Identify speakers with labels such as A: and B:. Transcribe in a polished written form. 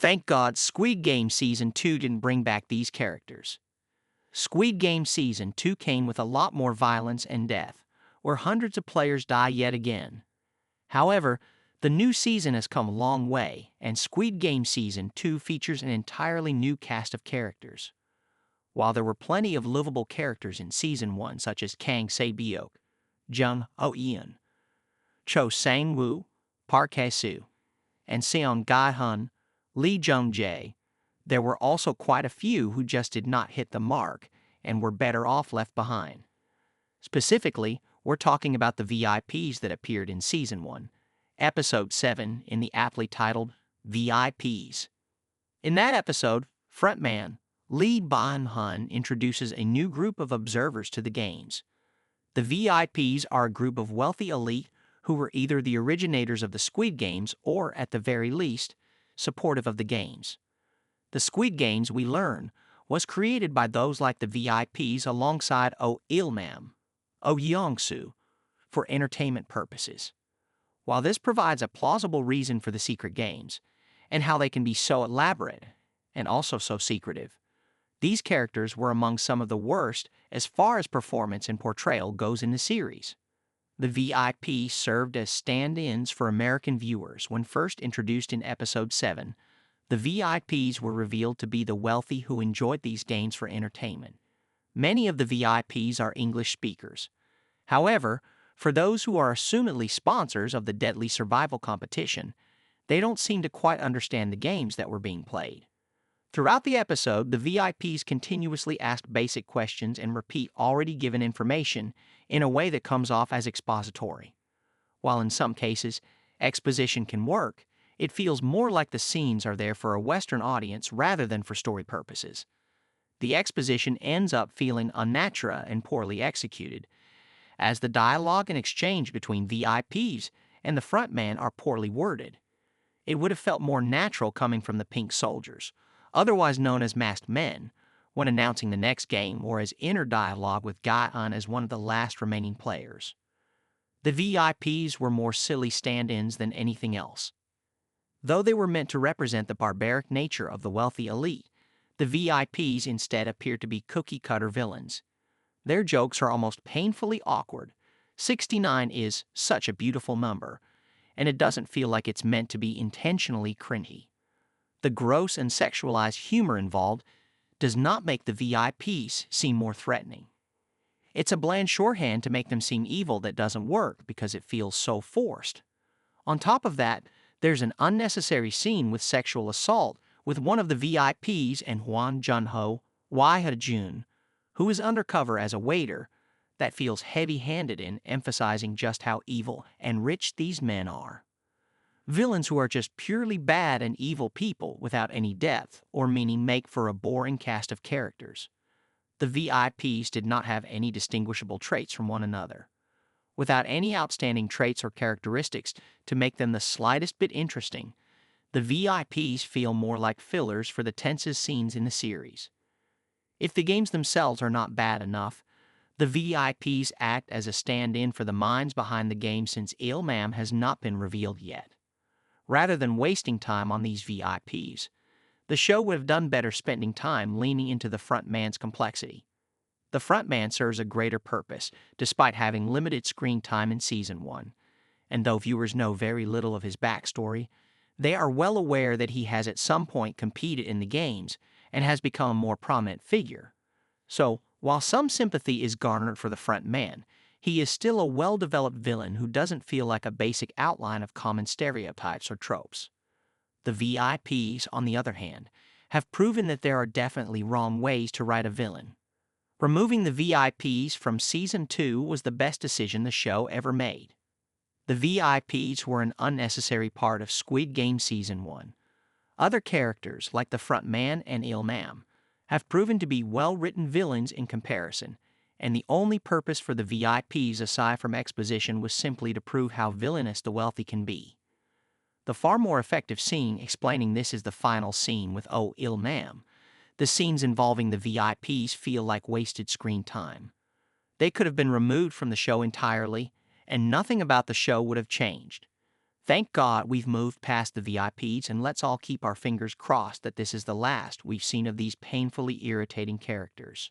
A: Thank God Squid Game Season 2 didn't bring back these characters. Squid Game Season 2 came with a lot more violence and death, where hundreds of players die yet again. However, the new season has come a long way, and Squid Game Season 2 features an entirely new cast of characters. While there were plenty of lovable characters in Season 1, such as Kang Sae-byeok, Jung Ho-yeon, Cho Sang-woo, Hae-soo, and Seong Gi-hun, Jung-jae, there were also quite a few who just did not hit the mark and were better off left behind. Specifically, we're talking about the VIPs that appeared in Season 1, Episode 7, in the aptly titled VIPs. In that episode, frontman Byung-hun introduces a new group of observers to the games. The VIPs are a group of wealthy elite who were either the originators of the Squid Games or, at the very least, supportive of the games. The Squid Games, we learn, was created by those like the VIPs alongside Ilmam, Young-soo, for entertainment purposes. While this provides a plausible reason for the secret games, and how they can be so elaborate and also so secretive, these characters were among some of the worst as far as performance and portrayal goes in the series. The VIPs served as stand-ins for American viewers when first introduced in Episode 7. The VIPs were revealed to be the wealthy who enjoyed these games for entertainment. Many of the VIPs are English speakers. However, for those who are assumedly sponsors of the deadly survival competition, they don't seem to quite understand the games that were being played. Throughout the episode, the VIPs continuously ask basic questions and repeat already given information in a way that comes off as expository. While in some cases, exposition can work, it feels more like the scenes are there for a Western audience rather than for story purposes. The exposition ends up feeling unnatural and poorly executed, as the dialogue and exchange between VIPs and the frontman are poorly worded. It would have felt more natural coming from the Pink Soldiers, otherwise known as masked men, when announcing the next game, or as inner dialogue with Gi-hun as one of the last remaining players. The VIPs were more silly stand-ins than anything else. Though they were meant to represent the barbaric nature of the wealthy elite, the VIPs instead appear to be cookie-cutter villains. Their jokes are almost painfully awkward. 69 is such a beautiful number, and it doesn't feel like it's meant to be intentionally cringy. The gross and sexualized humor involved does not make the VIPs seem more threatening. It's a bland shorthand to make them seem evil that doesn't work because it feels so forced. On top of that, there's an unnecessary scene with sexual assault with one of the VIPs and Jung Ho-yeon, who is undercover as a waiter, that feels heavy-handed in emphasizing just how evil and rich these men are. Villains who are just purely bad and evil people without any depth or meaning make for a boring cast of characters. The VIPs did not have any distinguishable traits from one another. Without any outstanding traits or characteristics to make them the slightest bit interesting, the VIPs feel more like fillers for the tensest scenes in the series. If the games themselves are not bad enough, the VIPs act as a stand-in for the minds behind the game since Ilmam has not been revealed yet. Rather than wasting time on these VIPs, the show would have done better spending time leaning into the frontman's complexity. The frontman serves a greater purpose, despite having limited screen time in Season 1, and though viewers know very little of his backstory, they are well aware that he has at some point competed in the games and has become a more prominent figure. So, while some sympathy is garnered for the frontman, he is still a well-developed villain who doesn't feel like a basic outline of common stereotypes or tropes. The VIPs, on the other hand, have proven that there are definitely wrong ways to write a villain. Removing the VIPs from Season 2 was the best decision the show ever made. The VIPs were an unnecessary part of Squid Game Season 1. Other characters, like the frontman and Ilmam, have proven to be well-written villains in comparison, and the only purpose for the VIPs aside from exposition was simply to prove how villainous the wealthy can be. The far more effective scene explaining this is the final scene with Ilmam. The scenes involving the VIPs feel like wasted screen time. They could have been removed from the show entirely, and nothing about the show would have changed. Thank God we've moved past the VIPs, and let's all keep our fingers crossed that this is the last we've seen of these painfully irritating characters.